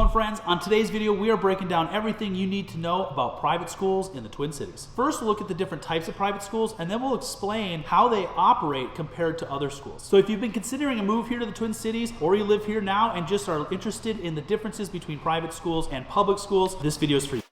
going, friends? On today's video, we are breaking down everything you need to know about private schools in the Twin Cities. First, we'll look at the different types of private schools, and then we'll explain how they operate compared to other schools. So if you've been considering a move here to the Twin Cities, or you live here now and just are interested in the differences between private schools and public schools, this video is for you.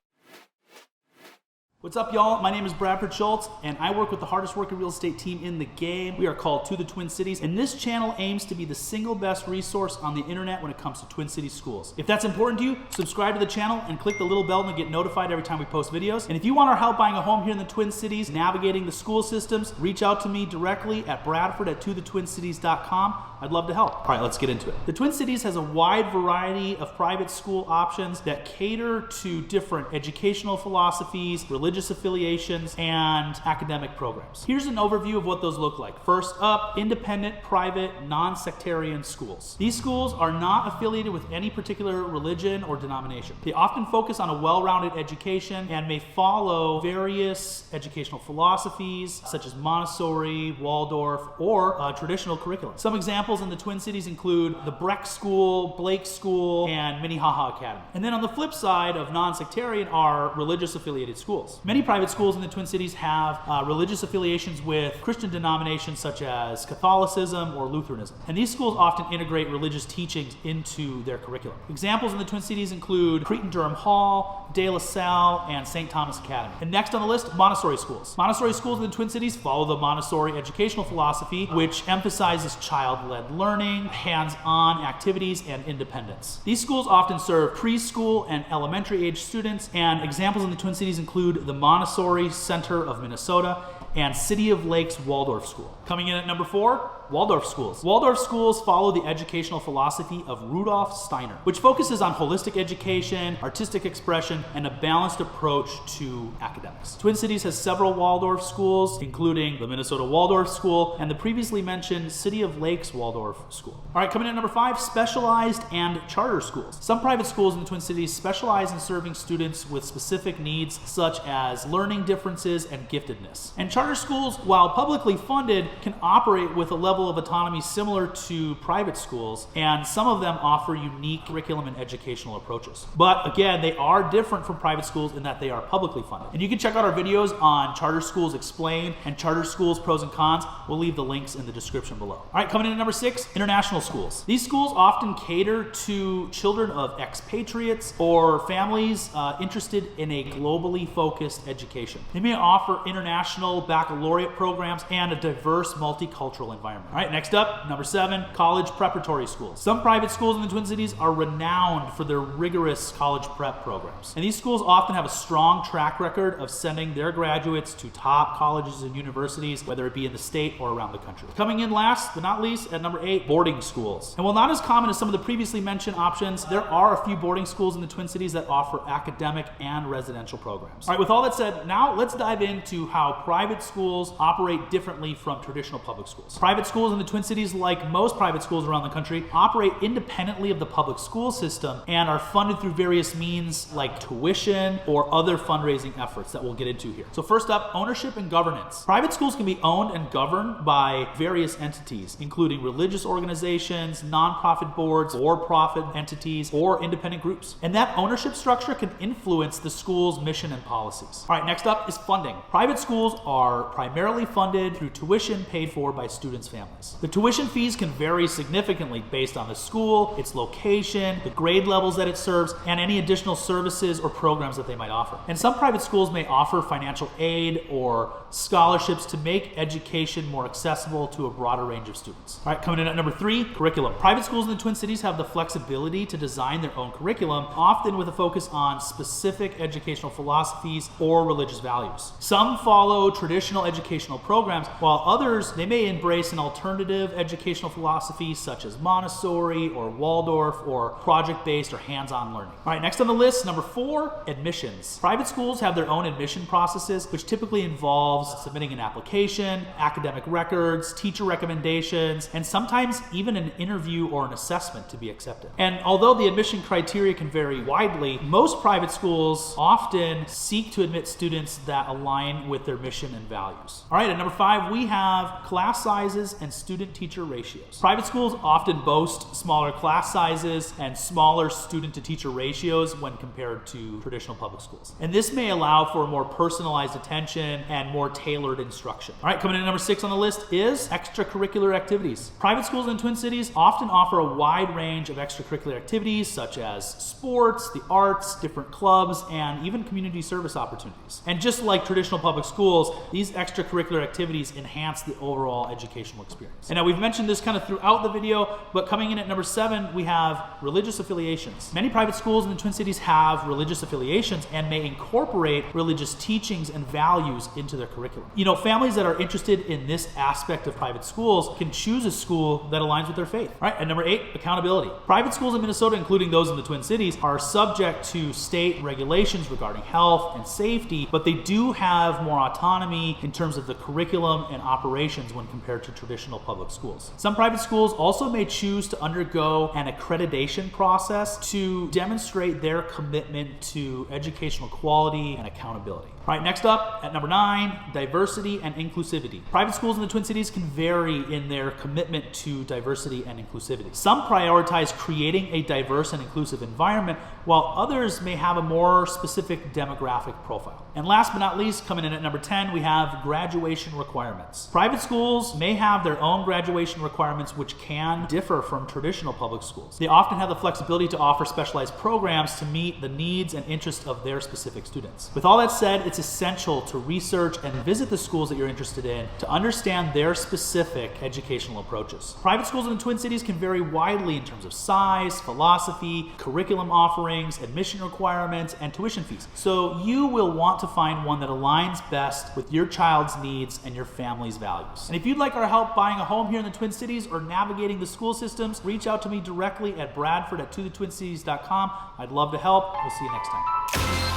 What's up, y'all? My name is Bradford Schulz, and I work with the hardest working real estate team in the game. We are called To the Twin Cities, and this channel aims to be the single best resource on the internet when it comes to Twin Cities schools. If that's important to you, subscribe to the channel and click the little bell to get notified every time we post videos. And if you want our help buying a home here in the Twin Cities, navigating the school systems, reach out to me directly at bradford@tothetwincities.com. I'd love to help. All right, let's get into it. The Twin Cities has a wide variety of private school options that cater to different educational philosophies, religious affiliations, and academic programs. Here's an overview of what those look like. First up, independent, private, non-sectarian schools. These schools are not affiliated with any particular religion or denomination. They often focus on a well-rounded education and may follow various educational philosophies such as Montessori, Waldorf, or traditional curriculum. Some examples in the Twin Cities include the Breck School, Blake School, and Minnehaha Academy. And then on the flip side of non-sectarian are religious affiliated schools. Many private schools in the Twin Cities have religious affiliations with Christian denominations such as Catholicism or Lutheranism. And these schools often integrate religious teachings into their curriculum. Examples in the Twin Cities include Cretan-Durham Hall, De La Salle, and St. Thomas Academy. And next on the list, Montessori schools. Montessori schools in the Twin Cities follow the Montessori educational philosophy, which emphasizes child-led learning, hands-on activities, and independence. These schools often serve preschool and elementary age students, and examples in the Twin Cities include the Montessori Center of Minnesota and City of Lakes Waldorf School. Coming in at number 4, Waldorf schools. Waldorf schools follow the educational philosophy of Rudolf Steiner, which focuses on holistic education, artistic expression, and a balanced approach to academics. Twin Cities has several Waldorf schools, including the Minnesota Waldorf School and the previously mentioned City of Lakes Waldorf School. All right, coming in at number 5, specialized and charter schools. Some private schools in the Twin Cities specialize in serving students with specific needs such as learning differences and giftedness. And charter schools, while publicly funded, can operate with a level of autonomy similar to private schools, and some of them offer unique curriculum and educational approaches. But again, they are different from private schools in that they are publicly funded. And you can check out our videos on charter schools explained and charter schools pros and cons. We'll leave the links in the description below. All right, coming in at number 6, international schools. These schools often cater to children of expatriates or families interested in a globally focused education. They may offer international baccalaureate programs and a diverse multicultural environment. All right, next up, number 7, college preparatory schools. Some private schools in the Twin Cities are renowned for their rigorous college prep programs. And these schools often have a strong track record of sending their graduates to top colleges and universities, whether it be in the state or around the country. Coming in last but not least at number 8, boarding schools. And while not as common as some of the previously mentioned options, there are a few boarding schools in the Twin Cities that offer academic and residential programs. All right, with all that said, now let's dive into how private schools operate differently from traditional public schools. Private schools in the Twin Cities, like most private schools around the country, operate independently of the public school system and are funded through various means like tuition or other fundraising efforts that we'll get into here. So first up, ownership and governance. Private schools can be owned and governed by various entities, including religious organizations, nonprofit boards, for-profit entities, or independent groups. And that ownership structure can influence the school's mission and policies. All right, next up is funding. Private schools are primarily funded through tuition paid for by students' families. The tuition fees can vary significantly based on the school, its location, the grade levels that it serves, and any additional services or programs that they might offer. And some private schools may offer financial aid or scholarships to make education more accessible to a broader range of students. All right, coming in at number 3, curriculum. Private schools in the Twin Cities have the flexibility to design their own curriculum, often with a focus on specific educational philosophies or religious values. Some follow traditional educational programs, while others, they may embrace an alternative educational philosophy such as Montessori or Waldorf or project-based or hands-on learning. All right, next on the list, number 4, admissions. Private schools have their own admission processes, which typically involves submitting an application, academic records, teacher recommendations, and sometimes even an interview or an assessment to be accepted. And although the admission criteria can vary widely, most private schools often seek to admit students that align with their mission and values. All right, at number 5, we have class sizes and student-teacher ratios. Private schools often boast smaller class sizes and smaller student-to-teacher ratios when compared to traditional public schools. And this may allow for more personalized attention and more tailored instruction. All right, coming in at number 6 on the list is extracurricular activities. Private schools in the Twin Cities often offer a wide range of extracurricular activities such as sports, the arts, different clubs, and even community service opportunities. And just like traditional public schools, these extracurricular activities enhance the overall educational experience. And now we've mentioned this kind of throughout the video, but coming in at number 7, we have religious affiliations. Many private schools in the Twin Cities have religious affiliations and may incorporate religious teachings and values into their curriculum. You know, families that are interested in this aspect of private schools can choose a school that aligns with their faith. All right, at number 8, accountability. Private schools in Minnesota, including those in the Twin Cities, are subject to state regulations regarding health and safety, but they do have more autonomy in terms of the curriculum and operations when compared to traditional public schools. Some private schools also may choose to undergo an accreditation process to demonstrate their commitment to educational quality and accountability. All right, next up at number 9, diversity and inclusivity. Private schools in the Twin Cities can vary in their commitment to diversity and inclusivity. Some prioritize creating a diverse and inclusive environment, while others may have a more specific demographic profile. And last but not least, coming in at number 10, we have graduation requirements. Private schools may have their own graduation requirements, which can differ from traditional public schools. They often have the flexibility to offer specialized programs to meet the needs and interests of their specific students. With all that said, it's essential to research and visit the schools that you're interested in to understand their specific educational approaches. Private schools in the Twin Cities can vary widely in terms of size, philosophy, curriculum offerings, admission requirements, and tuition fees. So you will want to find one that aligns best with your child's needs and your family's values. And if you'd like our help buying a home here in the Twin Cities or navigating the school systems, reach out to me directly at Bradford@tothetwincities.com. I'd love to help. We'll see you next time.